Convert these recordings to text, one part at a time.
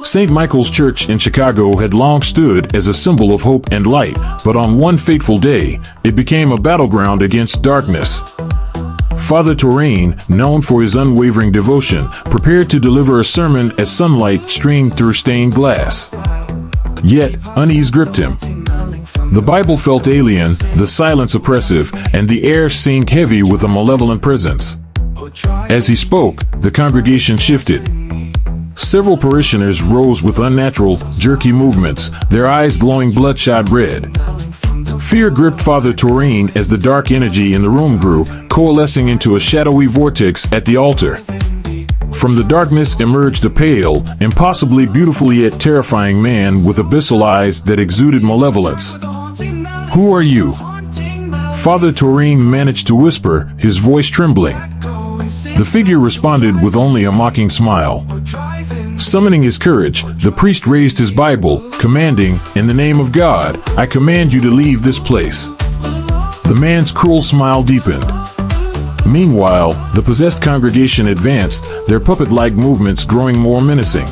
St. Michael's Church in Chicago had long stood as a symbol of hope and light, but on one fateful day, it became a battleground against darkness. Father Torrain, known for his unwavering devotion, prepared to deliver a sermon as sunlight streamed through stained glass. Yet, unease gripped him. The Bible felt alien, the silence oppressive, and the air seemed heavy with a malevolent presence. As he spoke, the congregation shifted. Several parishioners rose with unnatural, jerky movements, their eyes glowing bloodshot red. Fear gripped Father Torrain as the dark energy in the room grew, coalescing into a shadowy vortex at the altar. From the darkness emerged a pale, impossibly beautiful yet terrifying man with abyssal eyes that exuded malevolence. "Who are you?" Father Torrain managed to whisper, his voice trembling. The figure responded with only a mocking smile. Summoning his courage, the priest raised his Bible, commanding, "In the name of God, I command you to leave this place." The man's cruel smile deepened. Meanwhile, the possessed congregation advanced, their puppet-like movements growing more menacing.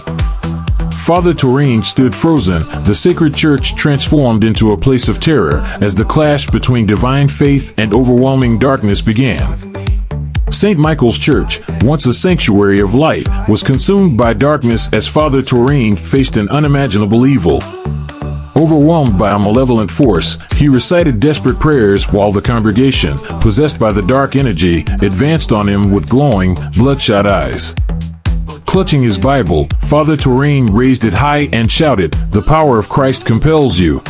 Father Torrain stood frozen, the sacred church transformed into a place of terror as the clash between divine faith and overwhelming darkness began. St. Michael's Church, once a sanctuary of light, was consumed by darkness as Father Torrain faced an unimaginable evil. Overwhelmed by a malevolent force, he recited desperate prayers while the congregation, possessed by the dark energy, advanced on him with glowing, bloodshot eyes. Clutching his Bible, Father Torrain raised it high and shouted, "The power of Christ compels you."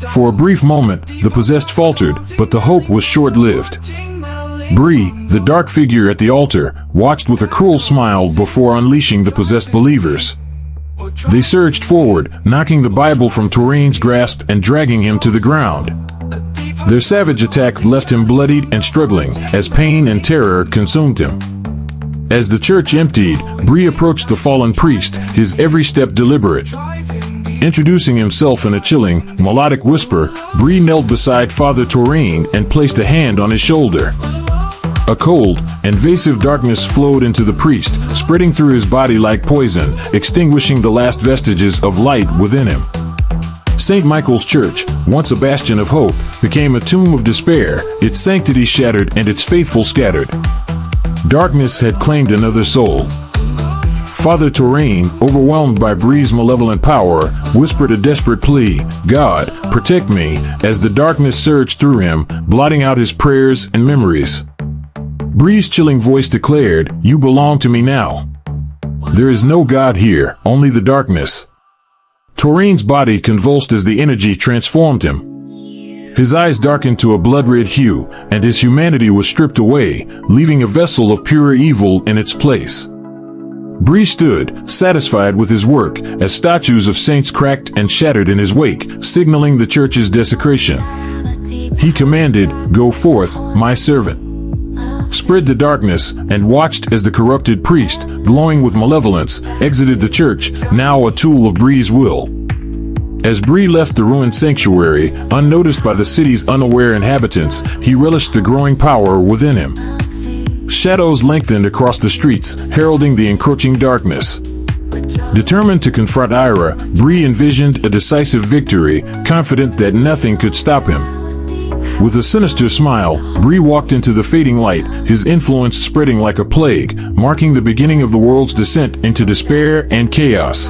For a brief moment, the possessed faltered, but the hope was short-lived. Bree, the dark figure at the altar, watched with a cruel smile before unleashing the possessed believers. They surged forward, knocking the Bible from Torrain's grasp and dragging him to the ground. Their savage attack left him bloodied and struggling, as pain and terror consumed him. As the church emptied, Bree approached the fallen priest, his every step deliberate. Introducing himself in a chilling, melodic whisper, Bree knelt beside Father Torrain and placed a hand on his shoulder. A cold, invasive darkness flowed into the priest, spreading through his body like poison, extinguishing the last vestiges of light within him. St. Michael's Church, once a bastion of hope, became a tomb of despair, its sanctity shattered and its faithful scattered. Darkness had claimed another soul. Father Torrain, overwhelmed by Bree's malevolent power, whispered a desperate plea, "God, protect me," as the darkness surged through him, blotting out his prayers and memories. Bree's chilling voice declared, "You belong to me now. There is no God here, only the darkness." Torrain's body convulsed as the energy transformed him. His eyes darkened to a blood-red hue, and his humanity was stripped away, leaving a vessel of pure evil in its place. Bree stood, satisfied with his work, as statues of saints cracked and shattered in his wake, signaling the church's desecration. He commanded, "Go forth, my servant. Spread the darkness," and watched as the corrupted priest, glowing with malevolence, exited the church, now a tool of Bree's will. As Bree left the ruined sanctuary, unnoticed by the city's unaware inhabitants, he relished the growing power within him. Shadows lengthened across the streets, heralding the encroaching darkness. Determined to confront Ira, Bree envisioned a decisive victory, confident that nothing could stop him. With a sinister smile, Bree walked into the fading light, his influence spreading like a plague, marking the beginning of the world's descent into despair and chaos.